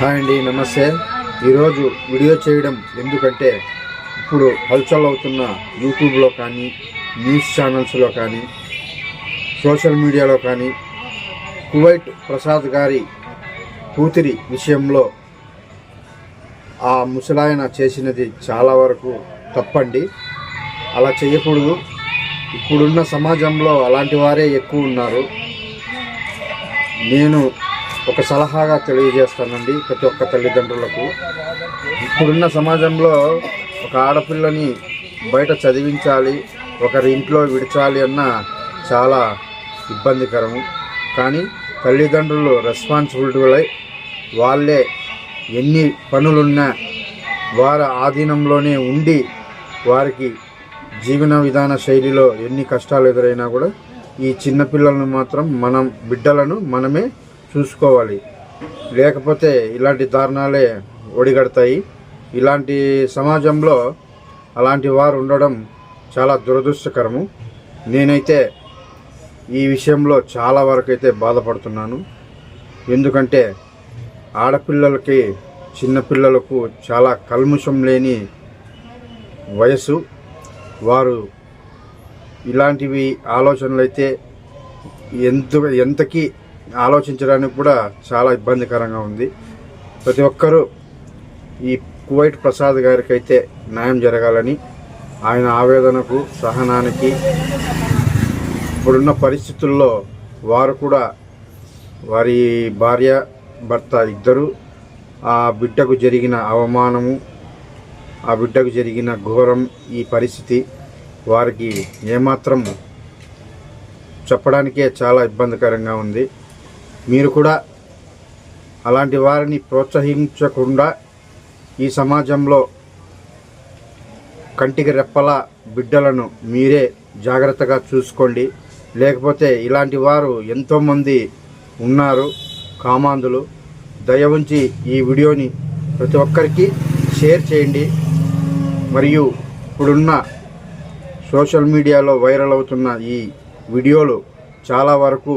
Hi అండి, నమస్తే. ఈరోజు వీడియో చేయడం ఎందుకంటే ఇప్పుడు హల్చల్ అవుతున్న యూట్యూబ్లో కానీ, న్యూస్ ఛానల్స్లో కానీ, సోషల్ మీడియాలో కానీ కువైట్ ప్రసాద్ గారి కూతురి విషయంలో ఆ ముసలాయన చేసినది చాలా వరకు తప్పండి. అలా చేయకూడదు. ఇప్పుడున్న సమాజంలో అలాంటి వారే ఎక్కువ ఉన్నారు. నేను ఒక సలహాగా తెలియజేస్తానండి ప్రతి ఒక్క తల్లిదండ్రులకు. ఇప్పుడున్న సమాజంలో ఒక ఆడపిల్లని బయట చదివించాలి, ఒకరి ఇంట్లో విడిచాలి అన్న చాలా ఇబ్బందికరము. కానీ తల్లిదండ్రులు రెస్పాన్సిబిలిటీలై వాళ్ళే ఎన్ని పనులున్నా వారి ఆధీనంలోనే ఉండి వారికి జీవన విధాన శైలిలో ఎన్ని కష్టాలు ఎదురైనా కూడా ఈ చిన్నపిల్లలను మాత్రం మనం బిడ్డలను మనమే చూసుకోవాలి. లేకపోతే ఇలాంటి దారుణాలే ఒడిగడతాయి. ఇలాంటి సమాజంలో అలాంటి వారు ఉండడం చాలా దురదృష్టకరము. నేనైతే ఈ విషయంలో చాలా వరకు అయితే బాధపడుతున్నాను. ఎందుకంటే ఆడపిల్లలకి చిన్నపిల్లలకు చాలా కల్ముషం లేని వయసు. వారు ఇలాంటివి ఆలోచనలు అయితే ఎంతకీ ఆలోచించడానికి కూడా చాలా ఇబ్బందికరంగా ఉంది. ప్రతి ఒక్కరూ ఈ కువైట్ ప్రసాద్ గారికి అయితే న్యాయం జరగాలని, ఆయన ఆవేదనకు సహనానికి ఇప్పుడున్న పరిస్థితుల్లో వారు కూడా వారి భార్య భర్త ఇద్దరు ఆ బిడ్డకు జరిగిన అవమానము, ఆ బిడ్డకు జరిగిన ఘోరం, ఈ పరిస్థితి వారికి ఏమాత్రం చెప్పడానికే చాలా ఇబ్బందికరంగా ఉంది. మీరు కూడా అలాంటి వారిని ప్రోత్సహించకుండా ఈ సమాజంలో కంటికి రెప్పలా బిడ్డలను మీరే జాగ్రత్తగా చూసుకోండి. లేకపోతే ఇలాంటి వారు ఎంతోమంది ఉన్నారు కామాంధులు. దయ ఉంచి ఈ వీడియోని ప్రతి ఒక్కరికి షేర్ చేయండి. మరియు ఇప్పుడున్న సోషల్ మీడియాలో వైరల్ అవుతున్న ఈ వీడియోలు చాలా వరకు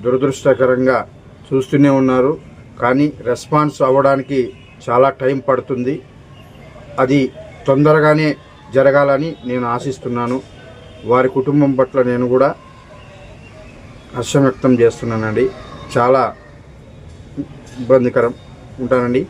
దురదృష్టకరంగా చూస్తూనే ఉన్నారు. కానీ రెస్పాన్స్ అవ్వడానికి చాలా టైం పడుతుంది. అది తొందరగానే జరగాలని నేను ఆశిస్తున్నాను. వారి కుటుంబం పట్ల నేను కూడా హర్షం వ్యక్తం చేస్తున్నానండి. చాలా ఇబ్బందికరం. ఉంటానండి.